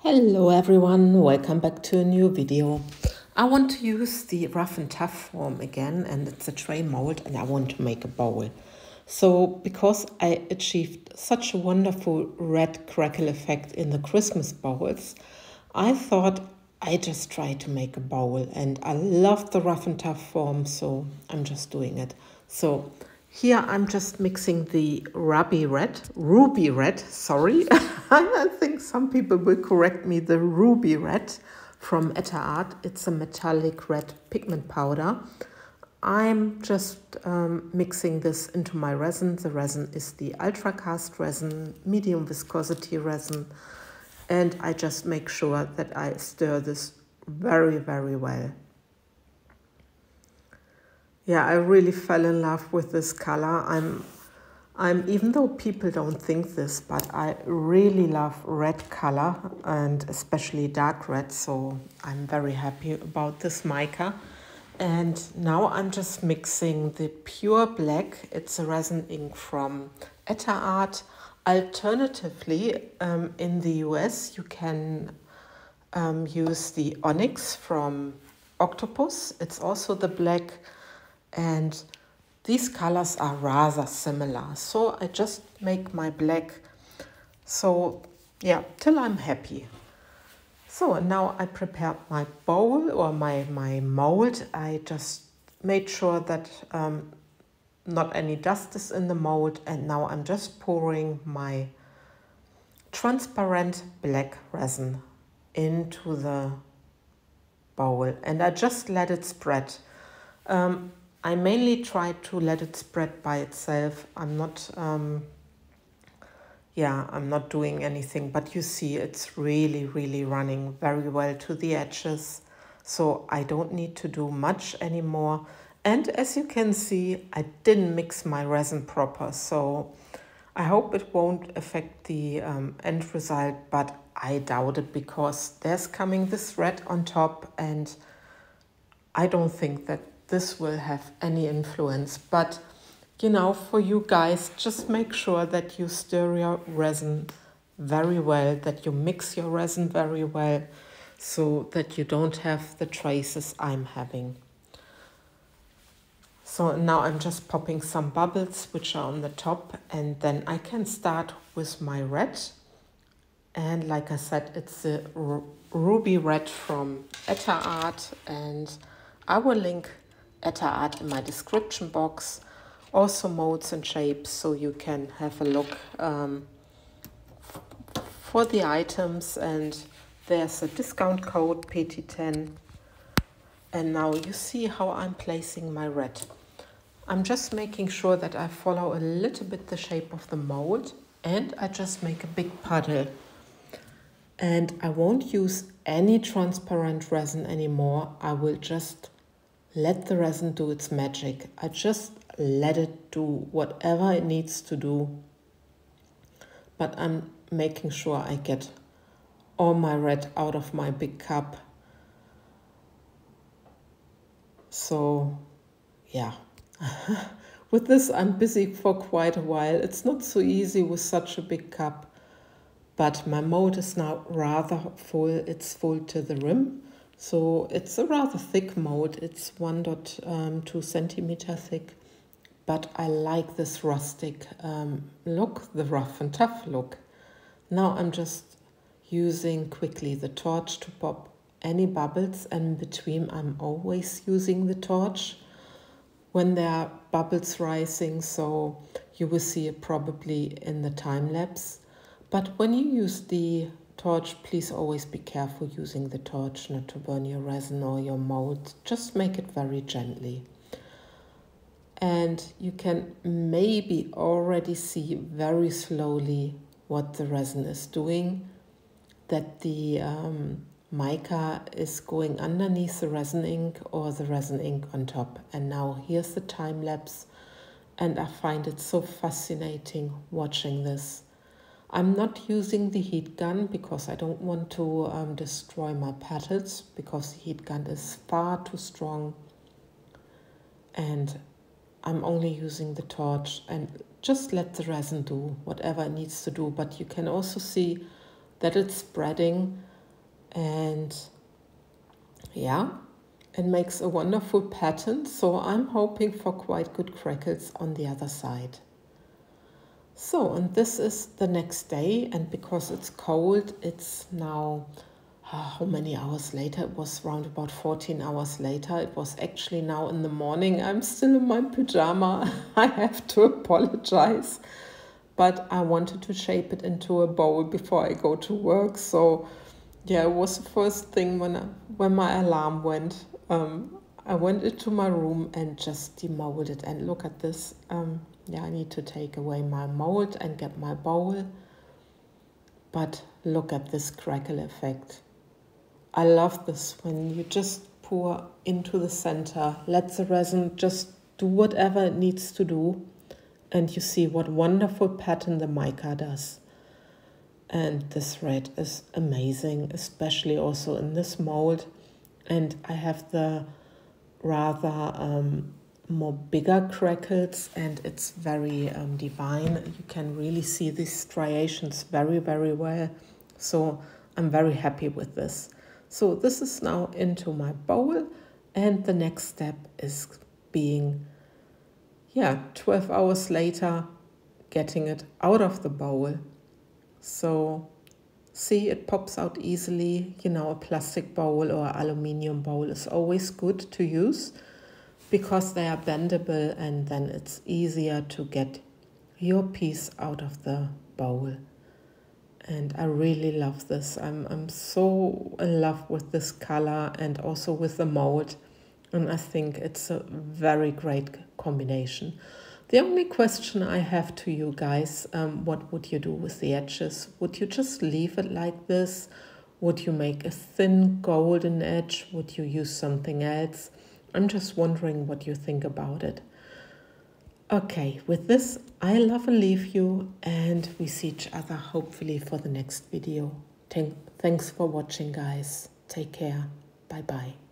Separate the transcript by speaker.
Speaker 1: Hello everyone, welcome back to a new video. I want to use the rough and tough form again, and it's a tray mold and I want to make a bowl. So because I achieved such a wonderful red crackle effect in the Christmas bowls, I thought I just try to make a bowl, and I love the rough and tough form, so I'm just doing it. So here I'm just mixing the ruby red, sorry. I think some people will correct me, the ruby red from Etter Art. It's a metallic red pigment powder. I'm just mixing this into my resin. The resin is the Ultracast Resin, medium viscosity resin. And I just make sure that I stir this very, very well. Yeah, I really fell in love with this color. I'm even though people don't think this, but I really love red color, and especially dark red, so I'm very happy about this mica. And now I'm just mixing the pure black. It's a resin ink from Etter Art. Alternatively, in the US, you can use the onyx from Octopus. It's also the black, and these colors are rather similar. So I just make my black, so yeah, till I'm happy. So now I prepared my bowl or my mold. I just made sure that not any dust is in the mold, and now I'm just pouring my transparent black resin into the bowl, and I just let it spread. I mainly try to let it spread by itself. I'm not doing anything, but you see it's really running very well to the edges, so I don't need to do much anymore. And as you can see, I didn't mix my resin proper, so I hope it won't affect the end result, but I doubt it, because there's coming this red on top, and I don't think that this will have any influence. But you know, for you guys, just make sure that you stir your resin very well, that you mix your resin very well, so that you don't have the traces I'm having. So now I'm just popping some bubbles which are on the top, and then I can start with my red. And like I said, it's the ruby red from Etter Art, and I will link Etter Art in my description box. Also Molds and Shapes, so you can have a look for the items, and there's a discount code PT10. And now you see how I'm placing my red. I'm just making sure that I follow a little bit the shape of the mold, and I just make a big puddle. And I won't use any transparent resin anymore. I will just let the resin do its magic. I just let it do whatever it needs to do. But I'm making sure I get all my red out of my big cup. So yeah, with this I'm busy for quite a while. It's not so easy with such a big cup. But my mold is now rather full. It's full to the rim. So it's a rather thick mold. It's 1.2 centimeter thick. But I like this rustic look, the rough and tough look. Now I'm just using quickly the torch to pop any bubbles, and in between I'm always using the torch when there are bubbles rising. So you will see it probably in the time lapse. But when you use the torch, please always be careful using the torch not to burn your resin or your mold. Just make it very gently. And you can maybe already see very slowly what the resin is doing, that the mica is going underneath the resin ink or the resin ink on top. And now here's the time lapse, and I find it so fascinating watching this. I'm not using the heat gun because I don't want to destroy my petals, because the heat gun is far too strong. And I'm only using the torch, and just let the resin do whatever it needs to do. But you can also see that it's spreading. And yeah, it makes a wonderful pattern. So I'm hoping for quite good crackles on the other side. So, and this is the next day, and because it's cold, it's now, how many hours later? It was around about 14 hours later. It was actually now in the morning. I'm still in my pajama. I have to apologize. But I wanted to shape it into a bowl before I go to work. So yeah, it was the first thing when my alarm went. I went into my room and just demolded. And look at this. Yeah, I need to take away my mold and get my bowl. But look at this crackle effect. I love this when you just pour into the center, let the resin just do whatever it needs to do, and you see what wonderful pattern the mica does. And this red is amazing, especially also in this mold. And I have the rather more bigger crackles, and it's very divine. You can really see these striations very, very well. So I'm very happy with this. So this is now into my bowl, and the next step is being, 12 hours later, getting it out of the bowl. So see, it pops out easily. You know, a plastic bowl or aluminium bowl is always good to use because they are bendable, and then it's easier to get your piece out of the bowl. And I really love this. I'm so in love with this color and also with the mold. And I think it's a very great combination. The only question I have to you guys, what would you do with the edges? Would you just leave it like this? Would you make a thin golden edge? Would you use something else? I'm just wondering what you think about it. Okay, with this, I love and leave you, and we see each other hopefully for the next video. Thanks for watching, guys. Take care. Bye-bye.